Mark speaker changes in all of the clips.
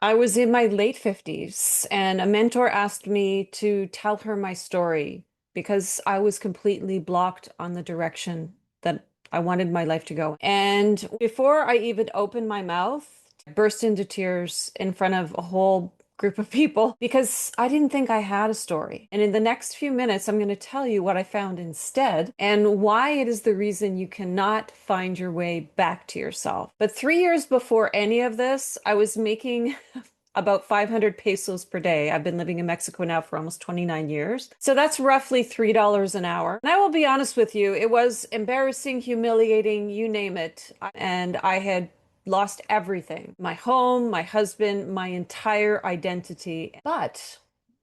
Speaker 1: I was in my late 50s, and a mentor asked me to tell her my story because I was completely blocked on the direction that I wanted my life to go. And before I even opened my mouth, I burst into tears in front of a whole group of people because I didn't think I had a story. And in the next few minutes, I'm going to tell you what I found instead and why it is the reason you cannot find your way back to yourself. But 3 years before any of this, I was making about 500 pesos per day. I've been living in Mexico now for almost 29 years. So that's roughly $3 an hour. And I will be honest with you, it was embarrassing, humiliating, you name it. And I had lost everything, my home, my husband, my entire identity. But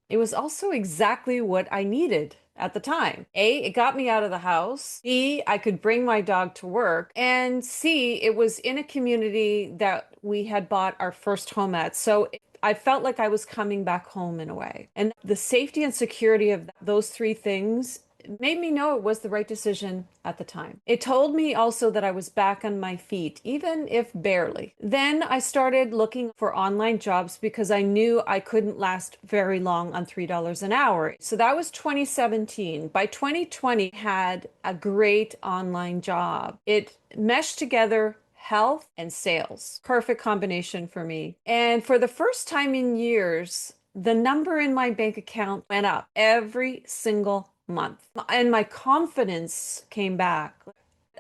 Speaker 1: it was also exactly what I needed at the time. A, it got me out of the house. B, I could bring my dog to work. And C, it was in a community that we had bought our first home at. So I felt like I was coming back home in a way. And the safety and security of those three things made me know it was the right decision at the time. It told me also that I was back on my feet, even if barely. Then I started looking for online jobs because I knew I couldn't last very long on $3 an hour. So that was 2017. By 2020, I had a great online job. It meshed together health and sales. Perfect combination for me. And for the first time in years, the number in my bank account went up every single month. And my confidence came back.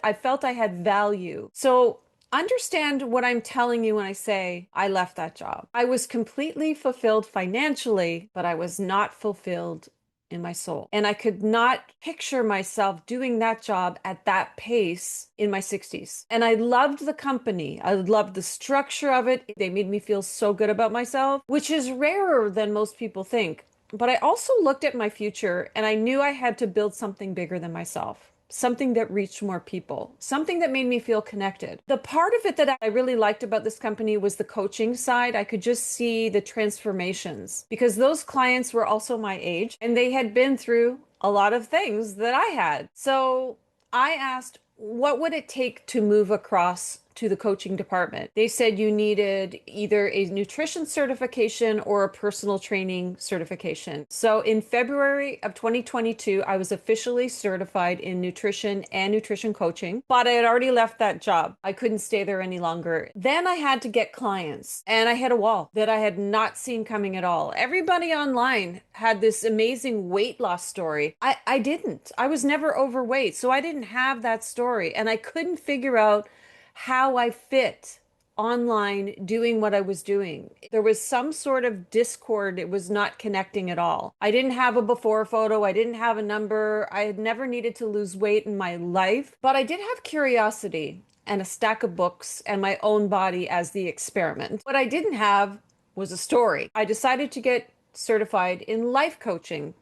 Speaker 1: I felt I had value. So understand what I'm telling you when I say I left that job. I was completely fulfilled financially, but I was not fulfilled in my soul. And I could not picture myself doing that job at that pace in my 60s. And I loved the company. I loved the structure of it. They made me feel so good about myself, which is rarer than most people think. But I also looked at my future and I knew I had to build something bigger than myself, something that reached more people, something that made me feel connected. The part of it that I really liked about this company was the coaching side. I could just see the transformations because those clients were also my age and they had been through a lot of things that I had. So I asked, what would it take to move across to the coaching department? They said you needed either a nutrition certification or a personal training certification. So in February of 2022, I was officially certified in nutrition and nutrition coaching, but I had already left that job. I couldn't stay there any longer. Then I had to get clients, and I hit a wall that I had not seen coming at all. Everybody online had this amazing weight loss story. I didn't. I was never overweight, so I didn't have that story, and I couldn't figure out how I fit online doing what I was doing. There was some sort of discord. It was not connecting at all. I didn't have a before photo. I didn't have a number. I had never needed to lose weight in my life, but I did have curiosity and a stack of books and my own body as the experiment. What I didn't have was a story. I decided to get certified in life coaching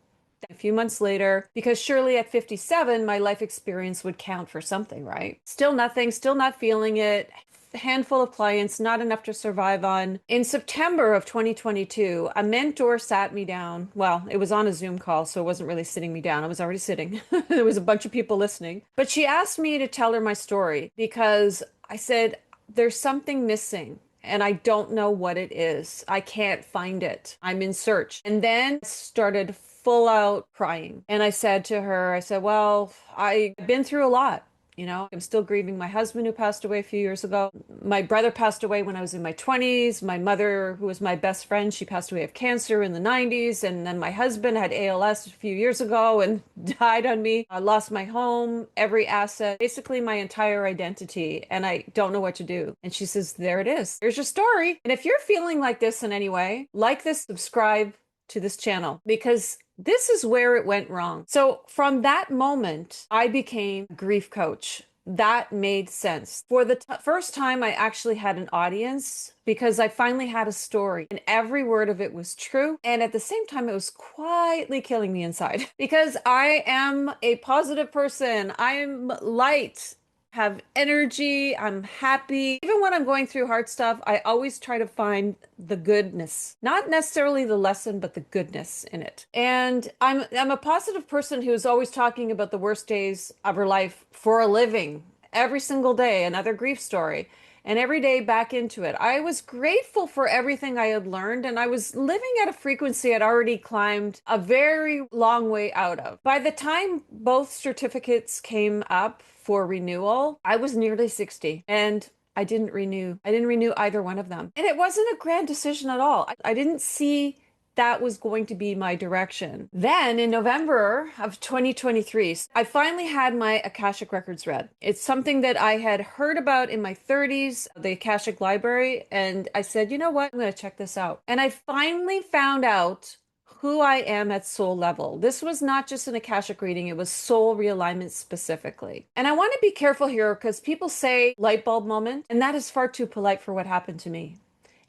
Speaker 1: a few months later, because surely at 57, my life experience would count for something, right? Still nothing, still not feeling it. A handful of clients, not enough to survive on. In September of 2022, a mentor sat me down. Well, it was on a Zoom call, so it wasn't really sitting me down. I was already sitting. There was a bunch of people listening. But she asked me to tell her my story because I said, there's something missing. And I don't know what it is. I can't find it. I'm in search. And then started full out crying. And I said to her, I said, well, I've been through a lot. I'm still grieving my husband who passed away a few years ago. My brother passed away when I was in my 20s. My mother, who was my best friend, she passed away of cancer in the 90s. And then my husband had ALS a few years ago and died on me. I lost my home, every asset, basically my entire identity. And I don't know what to do. And she says, there it is. Here's your story. And if you're feeling like this in any way, like this, subscribe to this channel because this is where it went wrong. So from that moment, I became a grief coach. That made sense. For the first time, I actually had an audience because I finally had a story and every word of it was true. And at the same time, it was quietly killing me inside because I am a positive person. I'm light, have energy, I'm happy. Even when I'm going through hard stuff, I always try to find the goodness, not necessarily the lesson, but the goodness in it. And I'm a positive person who's always talking about the worst days of her life for a living, every single day, another grief story. and every day back into it. I was grateful for everything I had learned, and I was living at a frequency I'd already climbed a very long way out of. By the time both certificates came up for renewal, I was nearly 60, and I didn't renew. I didn't renew either one of them. And it wasn't a grand decision at all. I didn't see that was going to be my direction. Then in November of 2023, I finally had my Akashic Records read. It's something that I had heard about in my 30s, the Akashic Library, and I said, you know what? I'm going to check this out. And I finally found out who I am at soul level. This was not just an Akashic reading, it was soul realignment specifically. And I want to be careful here because people say light bulb moment, and that is far too polite for what happened to me.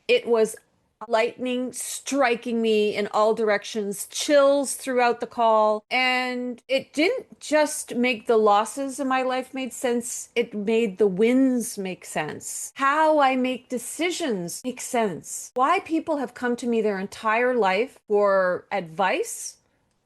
Speaker 1: It was lightning striking me in all directions, chills throughout the call. And it didn't just make the losses in my life made sense, it made the wins make sense. How I make decisions make sense. Why people have come to me their entire life for advice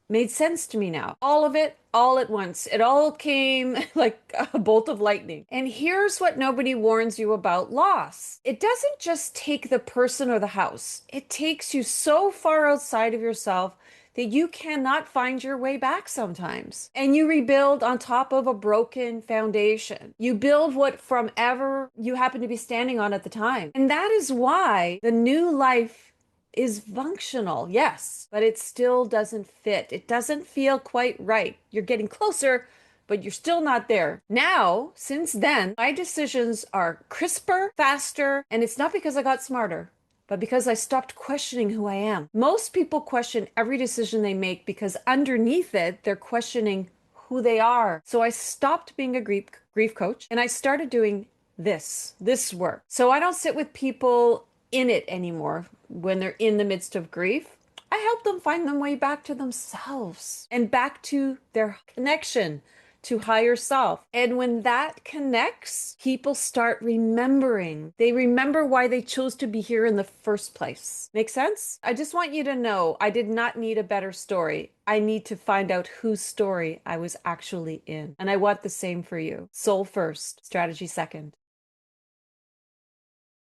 Speaker 1: made sense to me now. All of it, all at once. It all came like a bolt of lightning. And here's what nobody warns you about loss. It doesn't just take the person or the house. It takes you so far outside of yourself that you cannot find your way back sometimes. And you rebuild on top of a broken foundation. You build what from ever you happen to be standing on at the time. And that is why the new life is functional, yes, but it still doesn't fit. It doesn't feel quite right. You're getting closer, but you're still not there. Now, since then, my decisions are crisper, faster, and it's not because I got smarter, but because I stopped questioning who I am. Most people question every decision they make because underneath it, they're questioning who they are. So I stopped being a grief coach and I started doing this work. So I don't sit with people in it anymore when they're in the midst of grief. I help them find their way back to themselves and back to their connection to higher self. And when that connects, people start remembering. They remember why they chose to be here in the first place. Make sense? I just want you to know I did not need a better story. I need to find out whose story I was actually in. And I want the same for you. Soul first, strategy second.